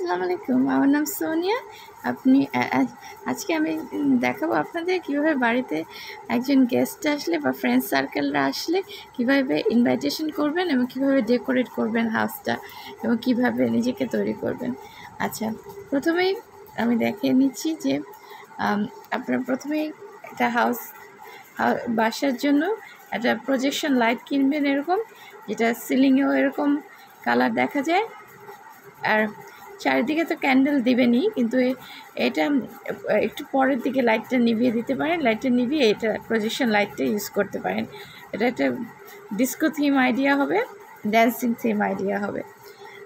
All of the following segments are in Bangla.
আসসালামু আলাইকুম, আমার নাম সোনিয়া। আপনি আজকে আমি দেখাবো আপনাদের কীভাবে বাড়িতে একজন গেস্ট আসলে বা ফ্রেন্ড সার্কেলরা আসলে কীভাবে ইনভাইটেশন করবেন এবং কীভাবে ডেকোরেট করবেন হাউসটা এবং কীভাবে নিজেকে তৈরি করবেন। আচ্ছা, প্রথমেই আমি দেখিয়ে নিচ্ছি যে আপনারা প্রথমেই একটা বাসার জন্য একটা প্রজেকশন লাইট কিনবেন, এরকম যেটা সিলিংয়েও এরকম কালার দেখা যায়। আর চারিদিকে তো ক্যান্ডেল দিবেনই, কিন্তু এটা একটু পরের দিকে লাইটটা নিভিয়ে দিতে পারেন। লাইটটা নিভিয়ে এটা প্রজেকশন লাইটটা ইউজ করতে পারেন। এটা একটা ডিস্কো থিম আইডিয়া হবে, ড্যান্সিং থিম আইডিয়া হবে।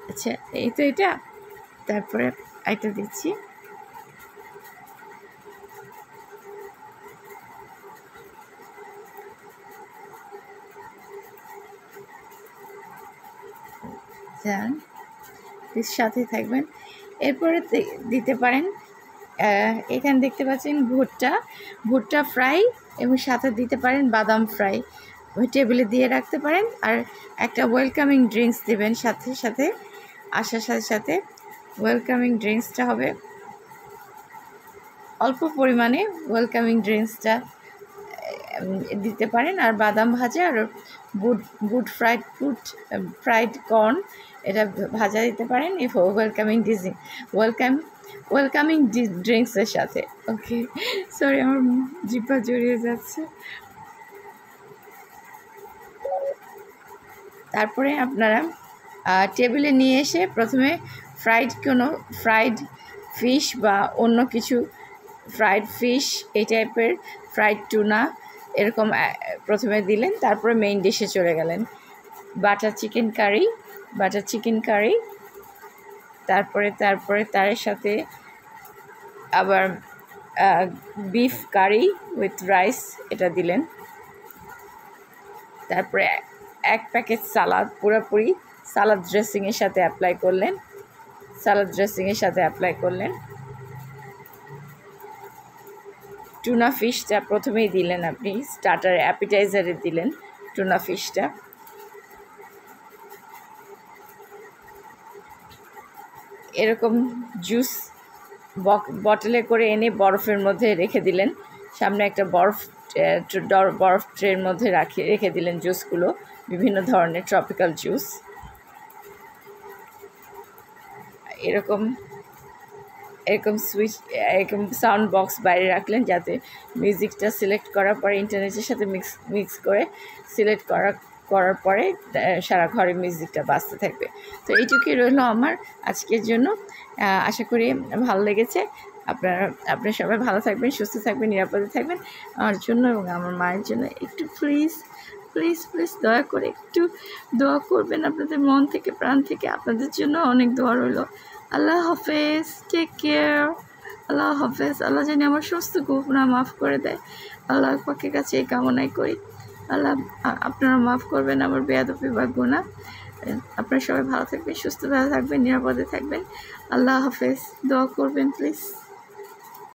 আচ্ছা, এই তো এটা। তারপরে এটা দিচ্ছি। যান, সাথে থাকবেন। এরপরে দিতে পারেন, এখানে দেখতে পাচ্ছেন ভুট্টা ফ্রাই, এবং সাথে দিতে পারেন বাদাম ফ্রাই। ওই টেবিলে দিয়ে রাখতে পারেন। আর একটা ওয়েলকামিং ড্রিঙ্কস দেবেন সাথে সাথে, আসার সাথে সাথে ওয়েলকামিং ড্রিঙ্কসটা হবে অল্প পরিমাণে। ওয়েলকামিং ড্রিঙ্কসটা দিতে পারেন। আর বাদাম ভাজা আর ফ্রাইড কর্ন, এটা ভাজা দিতে পারেন এই ওয়েলকামিং ড্রিঙ্কসের সাথে। ওকে, সরি, আমার জিহ্বা জড়িয়ে যাচ্ছে। তারপরে আপনারা টেবিলে নিয়ে এসে প্রথমে ফ্রাইড ফিশ বা অন্য কিছু, ফ্রাইড ফিশ এই টাইপের, ফ্রাইড টুনা এরকম প্রথমে দিলেন। তারপরে মেইন ডিশে চলে গেলেন, বাটার চিকেন কারি। তারপরে তার সাথে আবার বিফ কারি উইথ রাইস, এটা দিলেন। তারপরে এক প্যাকেট সালাদ, পুরোপুরি সালাদ ড্রেসিংয়ের সাথে অ্যাপ্লাই করলেন। টুনা ফিশটা প্রথমেই দিলেন, আপনি স্টার্টার অ্যাপিটাইজারে দিলেন টুনা ফিশটা। এরকম জুস বটলে করে এনে বরফের মধ্যে রেখে দিলেন। সামনে একটা বরফ ট্রের মধ্যে রেখে দিলেন জুসগুলো, বিভিন্ন ধরনের ট্রপিক্যাল জুস। এরকম সাউন্ড বক্স বাইরে রাখলেন, যাতে মিউজিকটা সিলেক্ট করার পরে ইন্টারনেটের সাথে মিক্স করে সিলেক্ট করার পরে সারা ঘরে মিউজিকটা বাজতে থাকবে। তো এইটুকুই রইল আমার আজকের জন্য। আশা করি ভালো লেগেছে। আপনারা সবাই ভালো থাকবেন, সুস্থ থাকবেন, নিরাপদে থাকবেন। আমার জন্য এবং আমার মায়ের জন্য একটু প্লিজ দয়া করে একটু দোয়া করবেন, আপনাদের মন থেকে, প্রাণ থেকে। আপনাদের জন্য অনেক দোয়া রইল। আল্লাহ হাফেজ, টেক কেয়ার। আল্লাহ হাফেজ। আল্লাহ জানি আমার সমস্ত গুনাহ মাফ করে দেয়। আল্লাহ পাকের কাছে এই কামনাই করি। আল্লাহ আপনারা মাফ করবেন আমার বেয়াদবি বা গুনাহ। আপনারা সবাই ভালো থাকবেন, সুস্থভাবে থাকবেন, নিরাপদে থাকবেন। আল্লাহ হাফেজ। দোয়া করবেন প্লিজ।